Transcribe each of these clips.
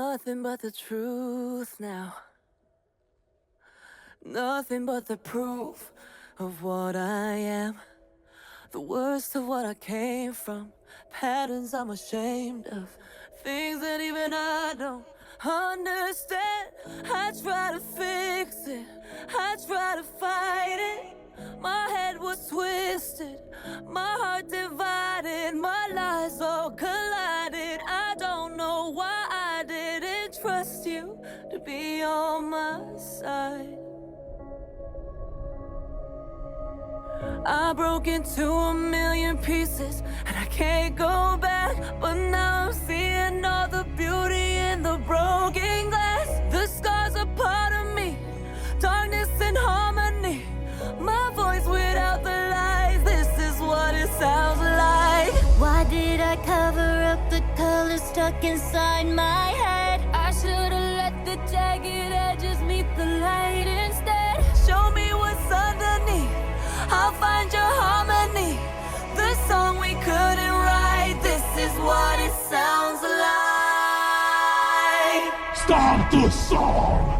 Nothing but the truth now. Nothing but the proof of what I am. The worst of what I came from. Patterns I'm ashamed of. Things that even I don't understand. I try to fix it. I try to fight it. My head was twisted. My heart divided. My lies all collided. I don't know why I didn't trust you to be on my side. I broke into a million pieces and I can't go back. But now I'm seeing all the beauty in the broken glass. The scars are part of me, darkness and harmony. My voice without the lies, this is what it sounds like. Why did I cover up the color stuck inside my head? I should've let the jagged edges meet the light instead. Show me what's underneath, I'll find your harmony. The song we couldn't write, this is what it sounds like. Start the song!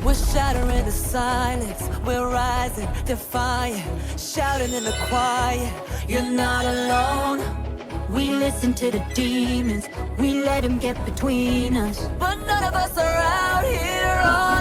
We're shattering the silence, we're rising, defiant, shouting in the quiet. You're not alone. We listen to the demons, we let them get between us. But none of us are out here on